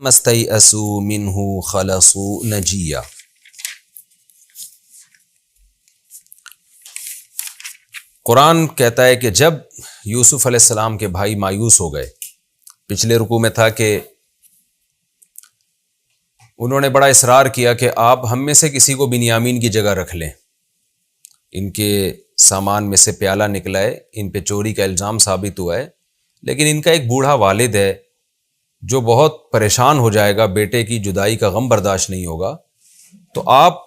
مستیئسوا منہ خلصوا نجیا۔ قرآن کہتا ہے کہ جب یوسف علیہ السلام کے بھائی مایوس ہو گئے، پچھلے رکوع میں تھا کہ انہوں نے بڑا اصرار کیا کہ آپ ہم میں سے کسی کو بنیامین کی جگہ رکھ لیں، ان کے سامان میں سے پیالہ نکلا ہے، ان پہ چوری کا الزام ثابت ہوا ہے، لیکن ان کا ایک بوڑھا والد ہے جو بہت پریشان ہو جائے گا، بیٹے کی جدائی کا غم برداشت نہیں ہوگا، تو آپ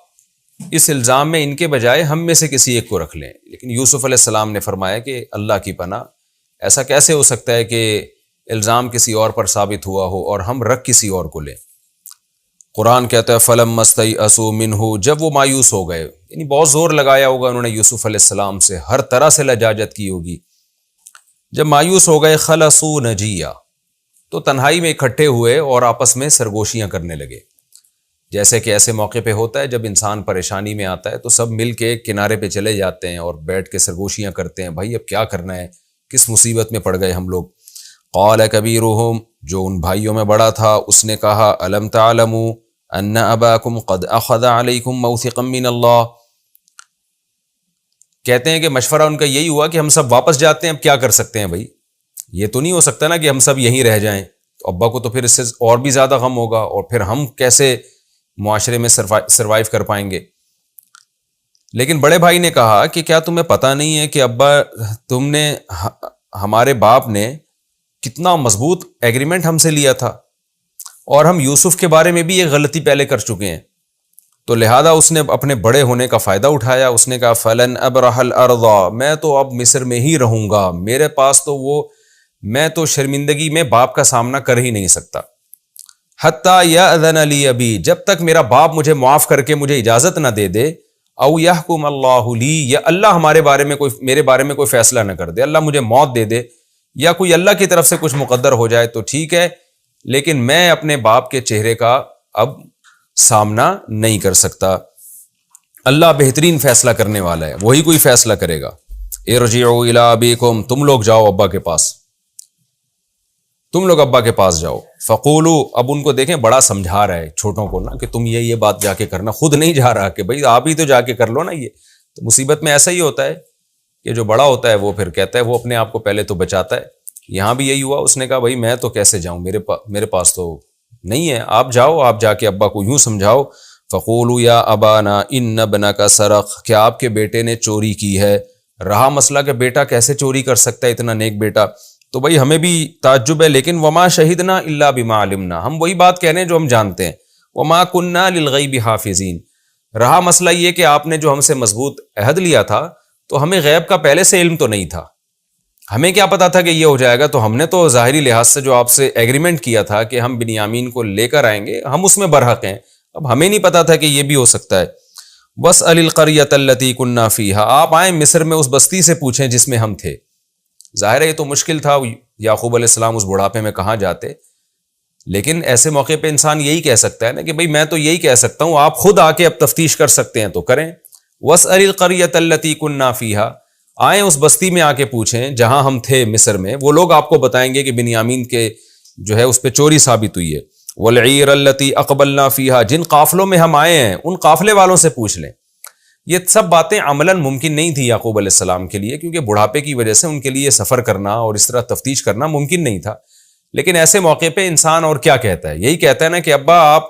اس الزام میں ان کے بجائے ہم میں سے کسی ایک کو رکھ لیں۔ لیکن یوسف علیہ السلام نے فرمایا کہ اللہ کی پناہ، ایسا کیسے ہو سکتا ہے کہ الزام کسی اور پر ثابت ہوا ہو اور ہم رکھ کسی اور کو لیں۔ قرآن کہتا ہے فَلَمَّا اسْتَيْأَسُوا مِنْهُ، جب وہ مایوس ہو گئے، یعنی بہت زور لگایا ہوگا انہوں نے یوسف علیہ السلام سے، ہر طرح سے لجاجت کی ہوگی، جب مایوس ہو گئے خلصوا نجیا، تو تنہائی میں اکٹھے ہوئے اور آپس میں سرگوشیاں کرنے لگے۔ جیسے کہ ایسے موقع پہ ہوتا ہے جب انسان پریشانی میں آتا ہے تو سب مل کے کنارے پہ چلے جاتے ہیں اور بیٹھ کے سرگوشیاں کرتے ہیں، بھائی اب کیا کرنا ہے، کس مصیبت میں پڑ گئے ہم لوگ۔ قال کبیرہم، جو ان بھائیوں میں بڑا تھا، اس نے کہا الم تعلموا ان اباکم قد اخذ علیکم موثقا من اللہ، کہتے ہیں کہ مشورہ ان کا یہی ہوا کہ ہم سب واپس جاتے ہیں، اب کیا کر سکتے ہیں بھائی، یہ تو نہیں ہو سکتا نا کہ ہم سب یہیں رہ جائیں، تو ابا کو تو پھر اس سے اور بھی زیادہ غم ہوگا، اور پھر ہم کیسے معاشرے میں سروائیو کر پائیں گے۔ لیکن بڑے بھائی نے کہا کہ کیا تمہیں پتہ نہیں ہے کہ ابا تم نے، ہمارے باپ نے کتنا مضبوط ایگریمنٹ ہم سے لیا تھا، اور ہم یوسف کے بارے میں بھی یہ غلطی پہلے کر چکے ہیں، تو لہذا اس نے اپنے بڑے ہونے کا فائدہ اٹھایا، اس نے کہا فلن ابرح الارض، میں تو اب مصر میں ہی رہوں گا، میرے پاس تو میں تو شرمندگی میں باپ کا سامنا کر ہی نہیں سکتا، حتی یأذن لی ابی، جب تک میرا باپ مجھے معاف کر کے مجھے اجازت نہ دے دے، او یحکم اللہ لی، یا اللہ میرے بارے میں کوئی فیصلہ نہ کر دے، اللہ مجھے موت دے دے، یا کوئی اللہ کی طرف سے کچھ مقدر ہو جائے تو ٹھیک ہے، لیکن میں اپنے باپ کے چہرے کا اب سامنا نہیں کر سکتا۔ اللہ بہترین فیصلہ کرنے والا ہے، وہی کوئی فیصلہ کرے گا۔ ارجعوا الی ابیکم، تم لوگ جاؤ ابا کے پاس، تم لوگ ابا کے پاس جاؤ، فقولوا، اب ان کو دیکھیں بڑا سمجھا رہا ہے چھوٹوں کو نا کہ تم یہ بات جا کے کرنا، خود نہیں جا رہا کہ بھئی آپ ہی تو جا کے کر لو نا، یہ تو مصیبت میں ایسا ہی ہوتا ہے کہ جو بڑا ہوتا ہے وہ پھر کہتا ہے، وہ اپنے آپ کو پہلے تو بچاتا ہے۔ یہاں بھی یہی ہوا، اس نے کہا بھائی میں تو کیسے جاؤں، میرے پاس تو نہیں ہے، آپ جاؤ، آپ جا کے ابا کو یوں سمجھاؤ، فقولوا یا ابانا ان ابنک سرق، کیا آپ کے بیٹے نے چوری کی ہے۔ رہا مسئلہ کہ بیٹا کیسے چوری کر سکتا ہے، اتنا نیک بیٹا، تو بھائی ہمیں بھی تعجب ہے، لیکن وما شہدنا الا بما علمنا، ہم وہی بات کہہ رہے ہیں جو ہم جانتے ہیں، وما کننا للغیب حافظین۔ رہا مسئلہ یہ کہ آپ نے جو ہم سے مضبوط عہد لیا تھا تو ہمیں غیب کا پہلے سے علم تو نہیں تھا، ہمیں کیا پتا تھا کہ یہ ہو جائے گا، تو ہم نے تو ظاہری لحاظ سے جو آپ سے ایگریمنٹ کیا تھا کہ ہم بنیامین کو لے کر آئیں گے، ہم اس میں برحق ہیں، اب ہمیں نہیں پتا تھا کہ یہ بھی ہو سکتا ہے۔ واسأل القریۃ التی کنا فیہا، آپ آئیں مصر میں اس بستی سے پوچھیں جس میں ہم تھے۔ ظاہر ہے یہ تو مشکل تھا، یعقوب علیہ السلام اس بڑھاپے میں کہاں جاتے، لیکن ایسے موقع پہ انسان یہی کہہ سکتا ہے نا کہ بھئی میں تو یہی کہہ سکتا ہوں، آپ خود آ کے اب تفتیش کر سکتے ہیں تو کریں۔ واسأل القریۃ التی کنا فیہا، آئیں اس بستی میں آ کے پوچھیں جہاں ہم تھے مصر میں، وہ لوگ آپ کو بتائیں گے کہ بنیامین کے جو ہے اس پہ چوری ثابت ہوئی ہے۔ والعیر التی اقبلنا فیہا، جن قافلوں میں ہم آئے ہیں ان قافلے والوں سے پوچھ لیں۔ یہ سب باتیں عملاً ممکن نہیں تھی یعقوب علیہ السلام کے لیے، کیونکہ بڑھاپے کی وجہ سے ان کے لیے سفر کرنا اور اس طرح تفتیش کرنا ممکن نہیں تھا، لیکن ایسے موقع پہ انسان اور کیا کہتا ہے، یہی کہتا ہے نا کہ ابا آپ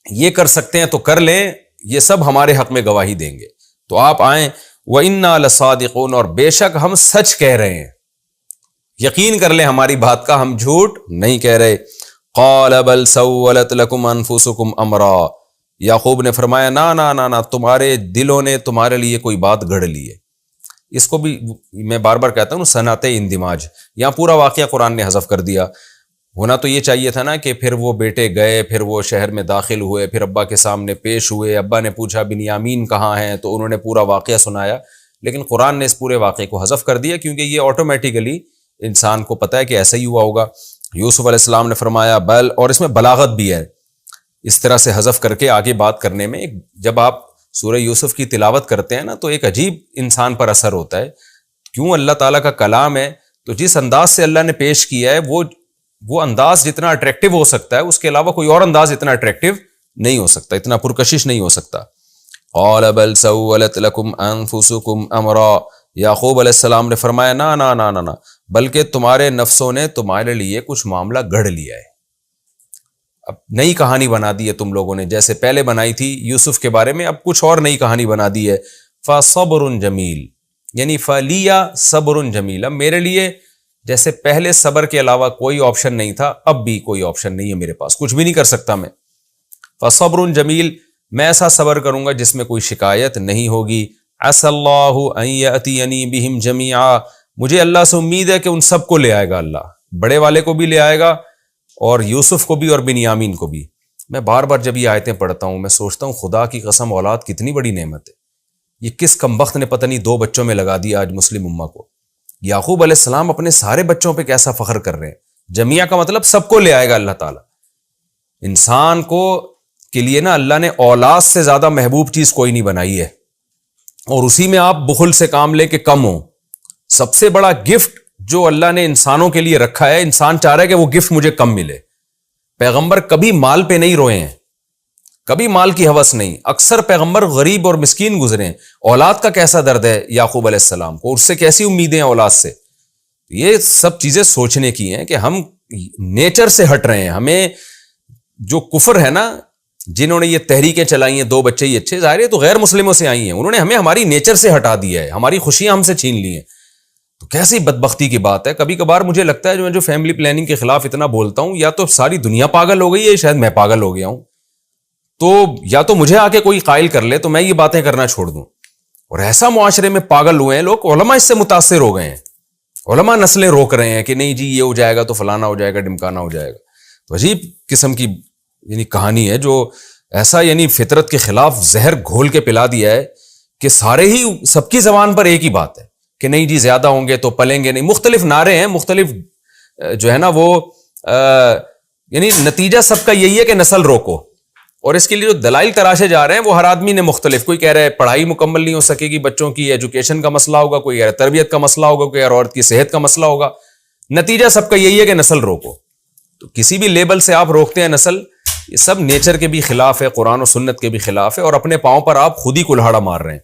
یہ کر سکتے ہیں تو کر لیں، یہ سب ہمارے حق میں گواہی دیں گے، تو آپ آئیں۔ وَإِنَّا لَصَادِقُونَ، اور بے شک ہم سچ کہہ رہے ہیں، یقین کر لیں ہماری بات کا، ہم جھوٹ نہیں کہہ رہے۔ قَالَ بَلْ سَوَّلَتْ لَكُمْ أَنفُسُكُمْ أَمْرًا، یعقوب نے فرمایا نا تمہارے دلوں نے تمہارے لیے کوئی بات گھڑ لی ہے۔ اس کو بھی میں بار بار کہتا ہوں صنعت اندماج، یہاں پورا واقعہ قرآن نے حذف کر دیا، ہونا تو یہ چاہیے تھا نا کہ پھر وہ بیٹے گئے، پھر وہ شہر میں داخل ہوئے، پھر ابا کے سامنے پیش ہوئے، ابا نے پوچھا بنیامین کہاں ہیں، تو انہوں نے پورا واقعہ سنایا، لیکن قرآن نے اس پورے واقعے کو حذف کر دیا کیونکہ یہ آٹومیٹیکلی انسان کو پتہ ہے کہ ایسا ہی ہوا ہوگا۔ یوسف علیہ السلام نے فرمایا بل، اور اس میں بلاغت بھی ہے، اس طرح سے حذف کر کے آگے بات کرنے میں، جب آپ سورہ یوسف کی تلاوت کرتے ہیں نا تو ایک عجیب انسان پر اثر ہوتا ہے، کیوں اللہ تعالیٰ کا کلام ہے تو جس انداز سے اللہ نے پیش کیا ہے وہ وہ انداز جتنا اٹریکٹیو ہو سکتا ہے اس کے علاوہ کوئی اور انداز اتنا اٹریکٹیو نہیں ہو سکتا، اتنا پرکشش نہیں ہو سکتا. قال بل سولت لکم انفسکم امرا، یعقوب علیہ السلام نے فرمایا نا نا نا نا نا، بلکہ تمہارے نفسوں نے تمہارے لیے کچھ معاملہ گڑھ لیا ہے. اب نئی کہانی بنا دی ہے تم لوگوں نے، جیسے پہلے بنائی تھی یوسف کے بارے میں، اب کچھ اور نئی کہانی بنا دی ہے. فصبر جمیل، یعنی فلیا صبر جمیل، اب میرے لیے جیسے پہلے صبر کے علاوہ کوئی آپشن نہیں تھا، اب بھی کوئی آپشن نہیں ہے میرے پاس، کچھ بھی نہیں کر سکتا میں. فصبر جمیل، میں ایسا صبر کروں گا جس میں کوئی شکایت نہیں ہوگی. عسى اللہ ان یأتینی بہم جمیعا، مجھے اللہ سے امید ہے کہ ان سب کو لے آئے گا اللہ، بڑے والے کو بھی لے آئے گا اور یوسف کو بھی اور بنیامین کو بھی. میں بار بار جب یہ آیتیں پڑھتا ہوں میں سوچتا ہوں خدا کی قسم اولاد کتنی بڑی نعمت ہے. یہ کس کمبخت نے پتہ نہیں 2 بچوں میں لگا دیا آج مسلم امہ کو. یعقوب علیہ السلام اپنے سارے بچوں پہ کیسا فخر کر رہے ہیں. جمیعہ کا مطلب سب کو لے آئے گا اللہ تعالیٰ. انسان کو کے لیے نا اللہ نے اولاد سے زیادہ محبوب چیز کوئی نہیں بنائی ہے، اور اسی میں آپ بخل سے کام لے کے کم ہو. سب سے بڑا گفٹ جو اللہ نے انسانوں کے لیے رکھا ہے، انسان چاہ رہا ہے کہ وہ گفٹ مجھے کم ملے. پیغمبر کبھی مال پہ نہیں روئے ہیں، کبھی مال کی ہوس نہیں. اکثر پیغمبر غریب اور مسکین گزرے ہیں. اولاد کا کیسا درد ہے یعقوب علیہ السلام کو، اس سے کیسی امیدیں ہیں اولاد سے. یہ سب چیزیں سوچنے کی ہیں کہ ہم نیچر سے ہٹ رہے ہیں. ہمیں جو کفر ہے نا، جنہوں نے یہ تحریکیں چلائی ہیں 2 بچے ہی اچھے، ظاہر ہے تو غیر مسلموں سے آئی ہیں، انہوں نے ہمیں ہماری نیچر سے ہٹا دیا ہے، ہماری خوشیاں ہم سے چھین لی ہیں. تو کیسی بدبختی کی بات ہے. کبھی کبھار مجھے لگتا ہے جو فیملی پلاننگ کے خلاف اتنا بولتا ہوں، یا تو ساری دنیا پاگل ہو گئی ہے، شاید میں پاگل ہو گیا ہوں. تو یا تو مجھے آ کے کوئی قائل کر لے تو میں یہ باتیں کرنا چھوڑ دوں. اور ایسا معاشرے میں پاگل ہوئے ہیں لوگ، علماء اس سے متاثر ہو گئے ہیں. علماء نسلیں روک رہے ہیں کہ نہیں جی یہ ہو جائے گا تو فلانا ہو جائے گا، ڈمکانا ہو جائے گا. تو عجیب قسم کی یعنی کہانی ہے، جو ایسا یعنی فطرت کے خلاف زہر گھول کے پلا دیا ہے کہ سارے ہی سب کی زبان پر ایک ہی بات ہے کہ نہیں جی زیادہ ہوں گے تو پلیں گے نہیں. مختلف نعرے ہیں، مختلف جو ہے نا وہ یعنی نتیجہ سب کا یہی ہے کہ نسل روکو. اور اس کے لیے جو دلائل تراشے جا رہے ہیں وہ ہر آدمی نے مختلف. کوئی کہہ رہا ہے پڑھائی مکمل نہیں ہو سکے گی، بچوں کی ایجوکیشن کا مسئلہ ہوگا، کوئی کہہ رہا ہے تربیت کا مسئلہ ہوگا، کوئی کہہ رہا ہے عورت کی صحت کا مسئلہ ہوگا. نتیجہ سب کا یہی ہے کہ نسل روکو. تو کسی بھی لیبل سے آپ روکتے ہیں نسل، یہ سب نیچر کے بھی خلاف ہے، قرآن و سنت کے بھی خلاف ہے، اور اپنے پاؤں پر آپ خود ہی کلہاڑا مار رہے ہیں.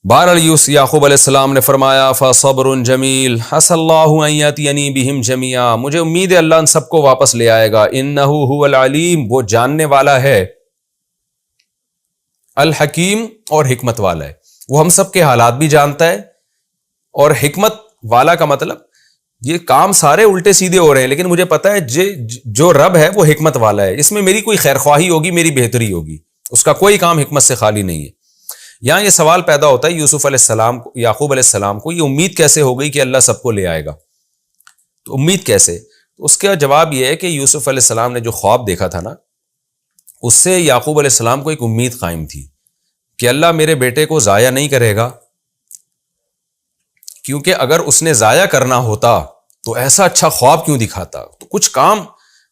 بہرحال یعقوب علیہ السلام نے فرمایا فصبر جمیل عسى اللہ ان یأتینی بہم جمیعا، مجھے امید ہے اللہ ان سب کو واپس لے آئے گا. انہ هو العلیم، وہ جاننے والا ہے، الحکیم، اور حکمت والا ہے. وہ ہم سب کے حالات بھی جانتا ہے. اور حکمت والا کا مطلب یہ کام سارے الٹے سیدھے ہو رہے ہیں لیکن مجھے پتا ہے جو رب ہے وہ حکمت والا ہے. اس میں میری کوئی خیر خواہی ہوگی، میری بہتری ہوگی، اس کا کوئی کام حکمت سے خالی نہیں ہے. یہاں یہ سوال پیدا ہوتا ہے یوسف علیہ السلام کو، یعقوب علیہ السلام کو یہ امید کیسے ہو گئی کہ اللہ سب کو لے آئے گا؟ تو امید کیسے؟ تو اس کا جواب یہ ہے کہ یوسف علیہ السلام نے جو خواب دیکھا تھا نا، اس سے یعقوب علیہ السلام کو ایک امید قائم تھی کہ اللہ میرے بیٹے کو ضائع نہیں کرے گا. کیونکہ اگر اس نے ضائع کرنا ہوتا تو ایسا اچھا خواب کیوں دکھاتا؟ تو کچھ کام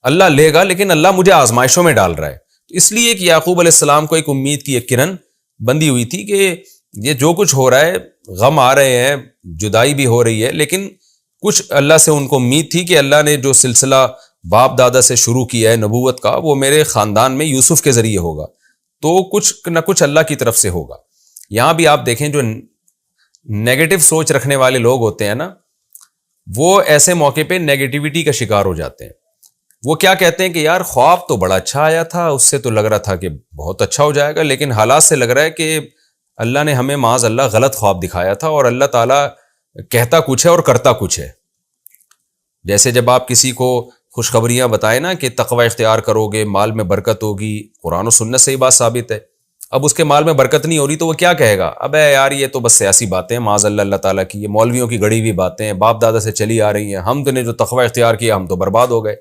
اللہ لے گا لیکن اللہ مجھے آزمائشوں میں ڈال رہا ہے. تو اس لیے کہ یعقوب علیہ السلام کو ایک امید کی ایک کرن بندی ہوئی تھی کہ یہ جو کچھ ہو رہا ہے، غم آ رہے ہیں، جدائی بھی ہو رہی ہے، لیکن کچھ اللہ سے ان کو امید تھی کہ اللہ نے جو سلسلہ باپ دادا سے شروع کیا ہے نبوت کا، وہ میرے خاندان میں یوسف کے ذریعے ہوگا، تو کچھ نہ کچھ اللہ کی طرف سے ہوگا. یہاں بھی آپ دیکھیں جو نیگیٹو سوچ رکھنے والے لوگ ہوتے ہیں نا، وہ ایسے موقع پہ نیگیٹیوٹی کا شکار ہو جاتے ہیں. وہ کیا کہتے ہیں کہ یار خواب تو بڑا اچھا آیا تھا، اس سے تو لگ رہا تھا کہ بہت اچھا ہو جائے گا، لیکن حالات سے لگ رہا ہے کہ اللہ نے ہمیں معاذ اللہ غلط خواب دکھایا تھا، اور اللہ تعالیٰ کہتا کچھ ہے اور کرتا کچھ ہے. جیسے جب آپ کسی کو خوشخبریاں بتائیں نا کہ تقوی اختیار کرو گے، مال میں برکت ہوگی، قرآن و سنت سے ہی بات ثابت ہے. اب اس کے مال میں برکت نہیں ہو رہی تو وہ کیا کہے گا؟ ابے یار یہ تو بس سیاسی باتیں ہیں معاذ اللہ اللہ تعالیٰ کی، یہ مولویوں کی گڑی ہوئی باتیں ہیں، باپ دادا سے چلی آ رہی ہیں، ہم تو نے جو تقوی اختیار کیا ہم تو برباد ہو گئے.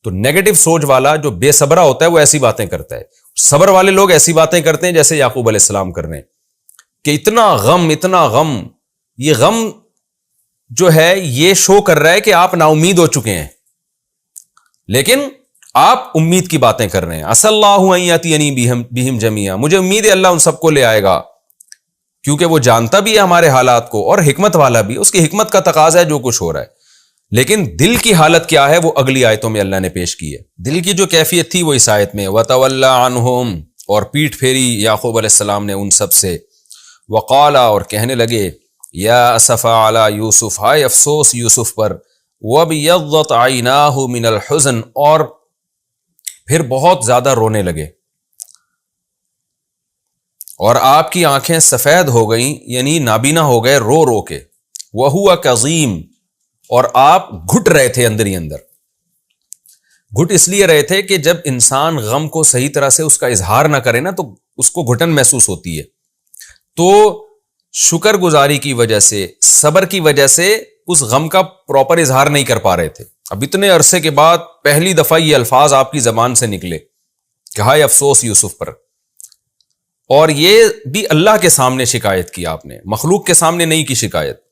تو نیگیٹو سوچ والا جو بے صبرا ہوتا ہے وہ ایسی باتیں کرتا ہے. صبر والے لوگ ایسی باتیں کرتے ہیں جیسے یعقوب علیہ السلام کر رہے ہیں کہ اتنا غم، یہ غم جو ہے یہ شو کر رہا ہے کہ آپ نا امید ہو چکے ہیں، لیکن آپ امید کی باتیں کر رہے ہیں. عسى اللہ ان یأتینی بہم جمیعا، مجھے امید ہے اللہ ان سب کو لے آئے گا، کیونکہ وہ جانتا بھی ہے ہمارے حالات کو اور حکمت والا بھی، اس کی حکمت کا تقاضا ہے جو کچھ ہو رہا ہے. لیکن دل کی حالت کیا ہے وہ اگلی آیتوں میں اللہ نے پیش کی ہے. دل کی جو کیفیت تھی وہ اس آیت میں وَتَوَلَّى عَنْهُمْ، اور پیٹھ پھیری یعقوب علیہ السلام نے ان سب سے. وقال، اور کہنے لگے یا اسفا علی یوسف، ہائے افسوس یوسف پر. وَابْيَضَّتْ عَيْنَاهُ مِنَ الْحُزْنِ، اور پھر بہت زیادہ رونے لگے اور آپ کی آنکھیں سفید ہو گئیں، یعنی نابینا ہو گئے رو رو کے. وَهُوَ كَظِيمٌ، اور آپ گھٹ رہے تھے اندر ہی اندر. گھٹ اس لیے رہے تھے کہ جب انسان غم کو صحیح طرح سے اس کا اظہار نہ کرے نا تو اس کو گھٹن محسوس ہوتی ہے. تو شکر گزاری کی وجہ سے، صبر کی وجہ سے اس غم کا پراپر اظہار نہیں کر پا رہے تھے. اب اتنے عرصے کے بعد پہلی دفعہ یہ الفاظ آپ کی زبان سے نکلے کہ ہائے افسوس یوسف پر. اور یہ بھی اللہ کے سامنے شکایت کی آپ نے، مخلوق کے سامنے نہیں کی شکایت.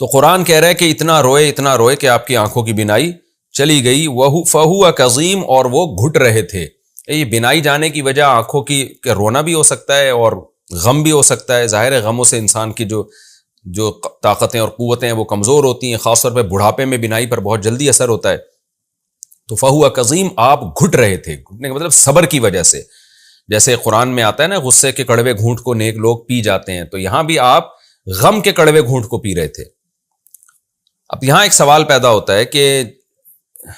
تو قرآن کہہ رہا ہے کہ اتنا روئے کہ آپ کی آنکھوں کی بینائی چلی گئی. فَهُوَ كَظِيمٌ، اور وہ گھٹ رہے تھے. یہ بینائی جانے کی وجہ آنکھوں کی کہ رونا بھی ہو سکتا ہے اور غم بھی ہو سکتا ہے. ظاہر ہے غموں سے انسان کی جو طاقتیں اور قوتیں ہیں وہ کمزور ہوتی ہیں، خاص طور پہ بڑھاپے میں بینائی پر بہت جلدی اثر ہوتا ہے. تو فَهُوَ كَظِيمٌ، آپ گھٹ رہے تھے. گھٹنے کا مطلب صبر کی وجہ سے. جیسے قرآن میں آتا ہے نا غصے کے کڑوے گھونٹ کو نیک لوگ پی جاتے ہیں، تو یہاں بھی آپ غم کے کڑوے گھونٹ کو پی رہے تھے. اب یہاں ایک سوال پیدا ہوتا ہے کہ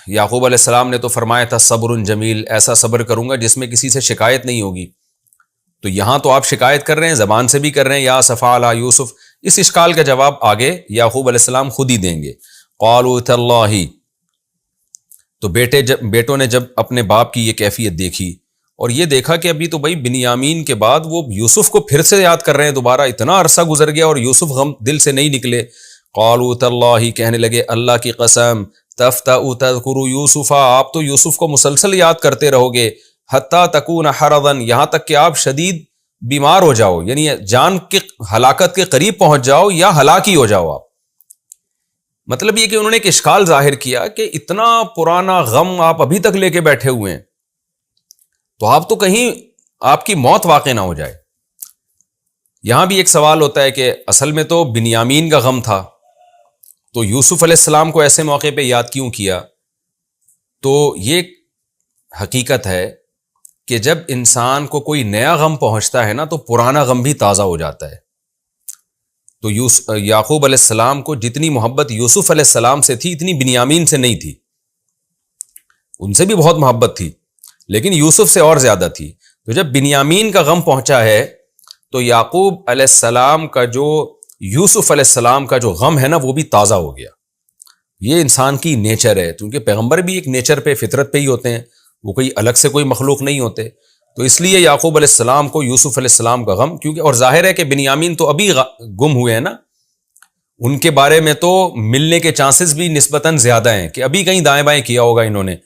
یعقوب علیہ السلام نے تو فرمایا تھا صبر جمیل، ایسا صبر کروں گا جس میں کسی سے شکایت نہیں ہوگی. تو یہاں تو آپ شکایت کر رہے ہیں، زبان سے بھی کر رہے ہیں یا اسفا علی یوسف. اس اشکال کا جواب آگے یعقوب علیہ السلام خود ہی دیں گے. قالوا تاللہ، تو بیٹوں نے جب اپنے باپ کی یہ کیفیت دیکھی اور یہ دیکھا کہ ابھی تو بھائی بنیامین کے بعد وہ یوسف کو پھر سے یاد کر رہے ہیں دوبارہ، اتنا عرصہ گزر گیا اور یوسف غم دل سے نہیں نکلے. قالوا تاللہ، کہنے لگے اللہ کی قسم، تفتأ تذکر یوسف، آپ تو یوسف کو مسلسل یاد کرتے رہو گے، حتی تکون حرضا، یہاں تک کہ آپ شدید بیمار ہو جاؤ، یعنی جان کی ہلاکت کے قریب پہنچ جاؤ یا ہلاک ہی ہو جاؤ آپ. مطلب یہ کہ انہوں نے ایک اشکال ظاہر کیا کہ اتنا پرانا غم آپ ابھی تک لے کے بیٹھے ہوئے ہیں، تو آپ تو کہیں آپ کی موت واقع نہ ہو جائے. یہاں بھی ایک سوال ہوتا ہے کہ اصل میں تو بنیامین کا غم تھا، تو یوسف علیہ السلام کو ایسے موقع پہ یاد کیوں کیا؟ تو یہ حقیقت ہے کہ جب انسان کو کوئی نیا غم پہنچتا ہے نا تو پرانا غم بھی تازہ ہو جاتا ہے. تو یعقوب علیہ السلام کو جتنی محبت یوسف علیہ السلام سے تھی اتنی بنیامین سے نہیں تھی. ان سے بھی بہت محبت تھی لیکن یوسف سے اور زیادہ تھی. تو جب بنیامین کا غم پہنچا ہے تو یعقوب علیہ السلام کا جو یوسف علیہ السلام کا جو غم ہے نا وہ بھی تازہ ہو گیا. یہ انسان کی نیچر ہے، کیونکہ پیغمبر بھی ایک نیچر پہ، فطرت پہ ہی ہوتے ہیں، وہ کوئی الگ سے کوئی مخلوق نہیں ہوتے. تو اس لیے یعقوب علیہ السلام کو یوسف علیہ السلام کا غم، کیونکہ اور ظاہر ہے کہ بنیامین تو ابھی گم ہوئے ہیں نا، ان کے بارے میں تو ملنے کے چانسز بھی نسبتاً زیادہ ہیں کہ ابھی کہیں دائیں بائیں کیا ہوگا انہوں نے.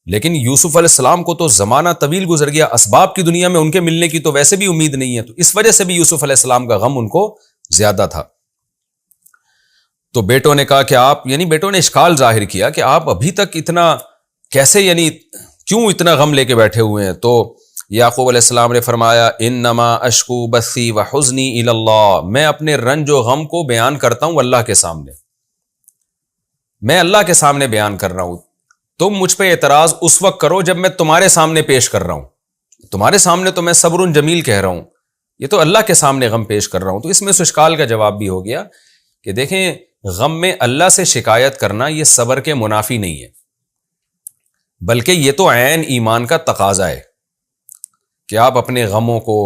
لیکن یوسف علیہ السلام کو تو زمانہ طویل گزر گیا، اسباب کی دنیا میں ان کے ملنے کی تو ویسے بھی امید نہیں ہے، تو اس وجہ سے بھی یوسف علیہ السلام کا غم ان کو زیادہ تھا. تو بیٹوں نے کہا کہ آپ، یعنی بیٹوں نے اشکال ظاہر کیا کہ آپ ابھی تک اتنا کیسے، یعنی کیوں اتنا غم لے کے بیٹھے ہوئے ہیں؟ تو یعقوب علیہ السلام نے فرمایا انما اشکو بثی وحزنی الی اللہ، میں اپنے رنج و غم کو بیان کرتا ہوں اللہ کے سامنے، میں اللہ کے سامنے بیان کر رہا ہوں. تم مجھ پہ اعتراض اس وقت کرو جب میں تمہارے سامنے پیش کر رہا ہوں، تمہارے سامنے تو میں صبر جمیل کہہ رہا ہوں، یہ تو اللہ کے سامنے غم پیش کر رہا ہوں. تو اس میں اس اشکال کا جواب بھی ہو گیا کہ دیکھیں غم میں اللہ سے شکایت کرنا یہ صبر کے منافی نہیں ہے، بلکہ یہ تو عین ایمان کا تقاضا ہے کہ آپ اپنے غموں کو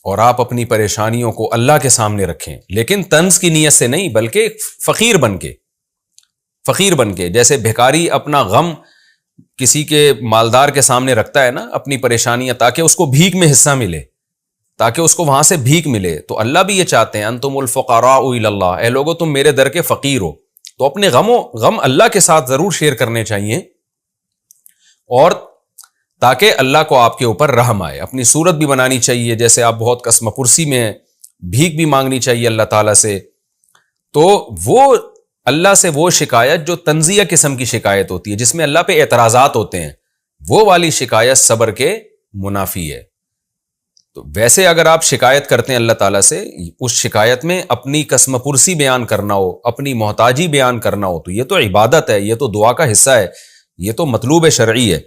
اور آپ اپنی پریشانیوں کو اللہ کے سامنے رکھیں، لیکن طنز کی نیت سے نہیں، بلکہ فقیر بن کے. جیسے بھیکاری اپنا غم کسی کے مالدار کے سامنے رکھتا ہے نا، اپنی پریشانیاں، تاکہ اس کو بھیک میں حصہ ملے، تاکہ اس کو وہاں سے بھیک ملے. تو اللہ بھی یہ چاہتے ہیں انتم الفقراء الی اللہ، اے لوگو تم میرے در کے فقیر ہو. تو اپنے غم اللہ کے ساتھ ضرور شیئر کرنے چاہیے، اور تاکہ اللہ کو آپ کے اوپر رحم آئے. اپنی صورت بھی بنانی چاہیے، جیسے آپ بہت قسم پرسی میں ہیں، بھیک بھی مانگنی چاہیے اللہ تعالیٰ سے. تو وہ اللہ سے وہ شکایت جو تنزیہ قسم کی شکایت ہوتی ہے، جس میں اللہ پہ اعتراضات ہوتے ہیں، وہ والی شکایت صبر کے منافی ہے. تو ویسے اگر آپ شکایت کرتے ہیں اللہ تعالیٰ سے، اس شکایت میں اپنی قسم پرسی بیان کرنا ہو، اپنی محتاجی بیان کرنا ہو، تو یہ تو عبادت ہے، یہ تو دعا کا حصہ ہے، یہ تو مطلوب شرعی ہے۔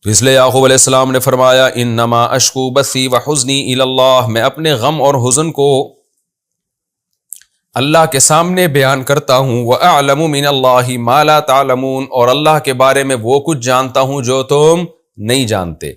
تو اس لیے یعقوب علیہ السلام نے فرمایا انما اشکو بثی وحزنی الی اللہ، میں اپنے غم اور حزن کو اللہ کے سامنے بیان کرتا ہوں، وَأَعْلَمُ مِنَ اللَّهِ مَا لَا تَعْلَمُونَ، اور اللہ کے بارے میں وہ کچھ جانتا ہوں جو تم نہیں جانتے۔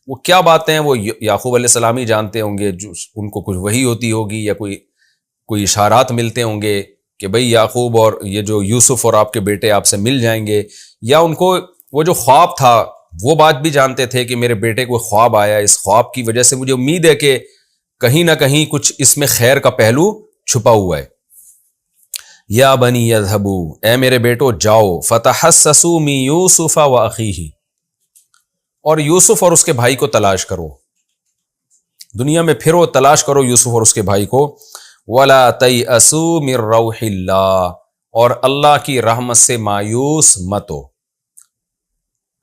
وہ کیا باتیں ہیں وہ یعقوب علیہ السلام ہی جانتے ہوں گے، جو ان کو کچھ وحی ہوتی ہوگی یا کوئی اشارات ملتے ہوں گے کہ بھئی یعقوب اور یہ جو یوسف اور آپ کے بیٹے آپ سے مل جائیں گے، یا ان کو وہ جو خواب تھا وہ بات بھی جانتے تھے کہ میرے بیٹے کو خواب آیا، اس خواب کی وجہ سے مجھے امید ہے کہ کہیں نہ کہیں کچھ اس میں خیر کا پہلو چھپا ہوا ہے۔ یا بنی یذھبوا، اے میرے بیٹو جاؤ، فتحسسوا من یوسف واخیہ، اور یوسف اور اس کے بھائی کو تلاش کرو، دنیا میں پھرو، تلاش کرو یوسف اور اس کے بھائی کو۔ ولا تیأسوا من روح اللہ، اور اللہ کی رحمت سے مایوس مت ہو۔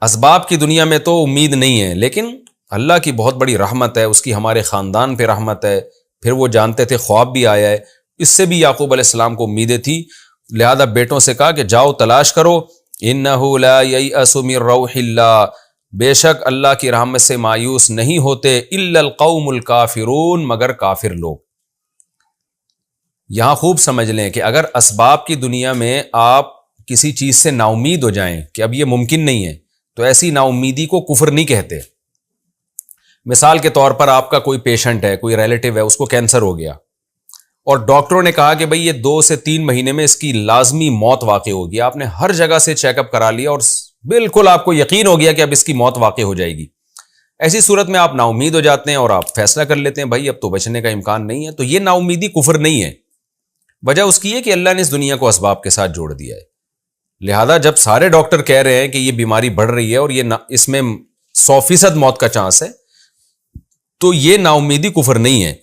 اسباب کی دنیا میں تو امید نہیں ہے، لیکن اللہ کی بہت بڑی رحمت ہے، اس کی ہمارے خاندان پہ رحمت ہے۔ پھر وہ جانتے تھے خواب بھی آیا ہے، اس سے بھی یعقوب علیہ السلام کو امیدیں تھی، لہذا بیٹوں سے کہا کہ جاؤ تلاش کرو۔ انہ لا ییأس من روح اللہ، بے شک اللہ کی رحمت سے مایوس نہیں ہوتے الا القوم الکافرون، مگر کافر لوگ۔ یہاں خوب سمجھ لیں کہ اگر اسباب کی دنیا میں آپ کسی چیز سے نا امید ہو جائیں کہ اب یہ ممکن نہیں ہے، تو ایسی نا امیدی کو کفر نہیں کہتے۔ مثال کے طور پر آپ کا کوئی پیشنٹ ہے، کوئی ریلیٹو ہے، اس کو کینسر ہو گیا، اور ڈاکٹروں نے کہا کہ بھئی یہ 2 سے 3 مہینے میں اس کی لازمی موت واقع ہوگی، آپ نے ہر جگہ سے چیک اپ کرا لیا اور بالکل آپ کو یقین ہو گیا کہ اب اس کی موت واقع ہو جائے گی۔ ایسی صورت میں آپ نا امید ہو جاتے ہیں اور آپ فیصلہ کر لیتے ہیں بھائی اب تو بچنے کا امکان نہیں ہے، تو یہ نا امیدی کفر نہیں ہے۔ وجہ اس کی ہے کہ اللہ نے اس دنیا کو اسباب کے ساتھ جوڑ دیا ہے، لہذا جب سارے ڈاکٹر کہہ رہے ہیں کہ یہ بیماری بڑھ رہی ہے اور یہ اس میں 100% موت کا چانس ہے، تو یہ نا امیدی کفر نہیں ہے۔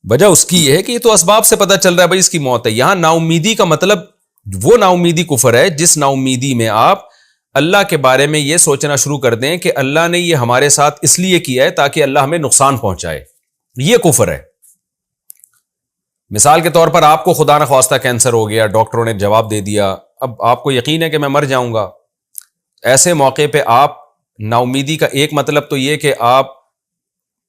وجہ اس کی یہ ہے کہ یہ تو اسباب سے پتہ چل رہا ہے بھائی اس کی موت ہے۔ یہاں نا امیدی کا مطلب وہ نا امیدی کفر ہے جس نا امیدی میں آپ اللہ کے بارے میں یہ سوچنا شروع کر دیں کہ اللہ نے یہ ہمارے ساتھ اس لیے کیا ہے تاکہ اللہ ہمیں نقصان پہنچائے، یہ کفر ہے۔ مثال کے طور پر آپ کو خدا نخواستہ کینسر ہو گیا، ڈاکٹروں نے جواب دے دیا، اب آپ کو یقین ہے کہ میں مر جاؤں گا۔ ایسے موقع پہ آپ نا امیدی کا ایک مطلب تو یہ کہ آپ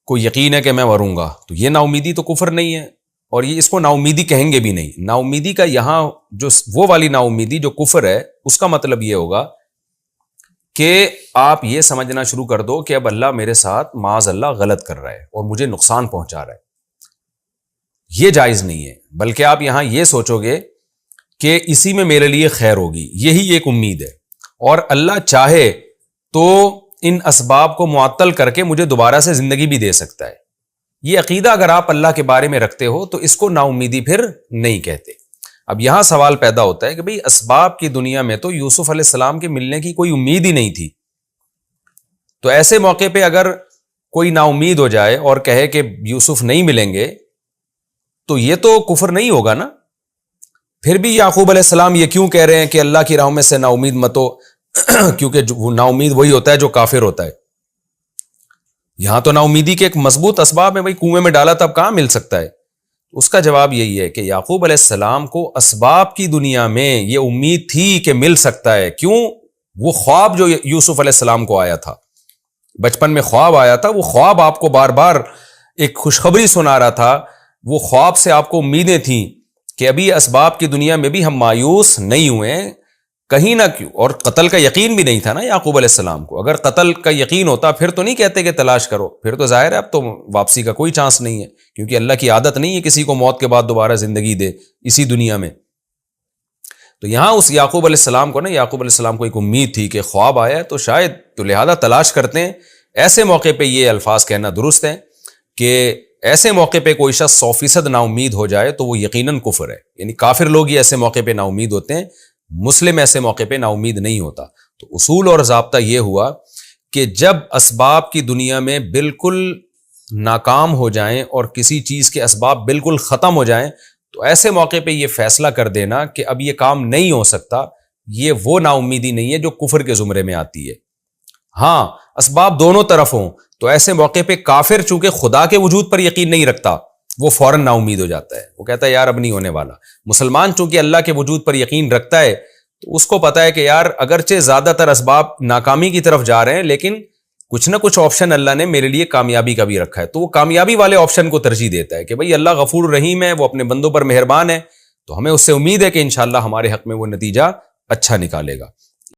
کو یقین ہے کہ میں مروں گا، تو یہ نا امیدی تو کفر نہیں ہے، اور یہ اس کو نا امیدی کہیں گے بھی نہیں۔ نا امیدی کا یہاں جو وہ والی نا امیدی جو کفر ہے، اس کا مطلب یہ ہوگا کہ آپ یہ سمجھنا شروع کر دو کہ اب اللہ میرے ساتھ معاذ اللہ غلط کر رہا ہے اور مجھے نقصان پہنچا رہا ہے، یہ جائز نہیں ہے۔ بلکہ آپ یہاں یہ سوچو گے کہ اسی میں میرے لیے خیر ہوگی، یہی ایک امید ہے، اور اللہ چاہے تو ان اسباب کو معطل کر کے مجھے دوبارہ سے زندگی بھی دے سکتا ہے۔ یہ عقیدہ اگر آپ اللہ کے بارے میں رکھتے ہو تو اس کو نا امیدی پھر نہیں کہتے۔ اب یہاں سوال پیدا ہوتا ہے کہ بھئی اسباب کی دنیا میں تو یوسف علیہ السلام کے ملنے کی کوئی امید ہی نہیں تھی، تو ایسے موقع پہ اگر کوئی نا امید ہو جائے اور کہے کہ یوسف نہیں ملیں گے تو یہ تو کفر نہیں ہوگا نا۔ پھر بھی یعقوب علیہ السلام یہ کیوں کہہ رہے ہیں کہ اللہ کی رحمت سے نا امید مت ہو؟ کیونکہ وہ نا امید وہی ہوتا ہے جو کافر ہوتا ہے۔ یہاں تو نا امیدی کے ایک مضبوط اسباب ہے، بھائی کنویں میں ڈالا تب کہاں مل سکتا ہے؟ اس کا جواب یہی ہے کہ یعقوب علیہ السلام کو اسباب کی دنیا میں یہ امید تھی کہ مل سکتا ہے۔ کیوں؟ وہ خواب جو یوسف علیہ السلام کو آیا تھا، بچپن میں خواب آیا تھا، وہ خواب آپ کو بار بار ایک خوشخبری سنا رہا تھا، وہ خواب سے آپ کو امیدیں تھیں کہ ابھی اسباب کی دنیا میں بھی ہم مایوس نہیں ہوئے، کہیں نہ کیوں۔ اور قتل کا یقین بھی نہیں تھا نا یعقوب علیہ السلام کو، اگر قتل کا یقین ہوتا پھر تو نہیں کہتے کہ تلاش کرو، پھر تو ظاہر ہے اب تو واپسی کا کوئی چانس نہیں ہے، کیونکہ اللہ کی عادت نہیں ہے کسی کو موت کے بعد دوبارہ زندگی دے اسی دنیا میں۔ تو یہاں اس یعقوب علیہ السلام کو یعقوب علیہ السلام کو ایک امید تھی کہ خواب آیا تو شاید، تو لہذا تلاش کرتے ہیں۔ ایسے موقع پہ یہ الفاظ کہنا درست ہے کہ ایسے موقع پہ کوئی شخص 100% نا امید ہو جائے تو وہ یقیناً کفر ہے، یعنی کافر لوگ ہی ایسے موقع پہ نا امید ہوتے ہیں، مسلم ایسے موقع پہ نا امید نہیں ہوتا۔ تو اصول اور ضابطہ یہ ہوا کہ جب اسباب کی دنیا میں بالکل ناکام ہو جائیں اور کسی چیز کے اسباب بالکل ختم ہو جائیں تو ایسے موقع پہ یہ فیصلہ کر دینا کہ اب یہ کام نہیں ہو سکتا، یہ وہ نا امیدی نہیں ہے جو کفر کے زمرے میں آتی ہے۔ ہاں اسباب دونوں طرف ہوں، تو ایسے موقع پہ کافر چونکہ خدا کے وجود پر یقین نہیں رکھتا وہ فوراً نا امید ہو جاتا ہے، وہ کہتا ہے یار اب نہیں ہونے والا۔ مسلمان چونکہ اللہ کے وجود پر یقین رکھتا ہے تو اس کو پتا ہے کہ یار اگرچہ زیادہ تر اسباب ناکامی کی طرف جا رہے ہیں لیکن کچھ نہ کچھ آپشن اللہ نے میرے لیے کامیابی کا بھی رکھا ہے، تو وہ کامیابی والے آپشن کو ترجیح دیتا ہے کہ بھئی اللہ غفور رحیم ہے، وہ اپنے بندوں پر مہربان ہے، تو ہمیں اس سے امید ہے کہ انشاءاللہ ہمارے حق میں وہ نتیجہ اچھا نکالے گا۔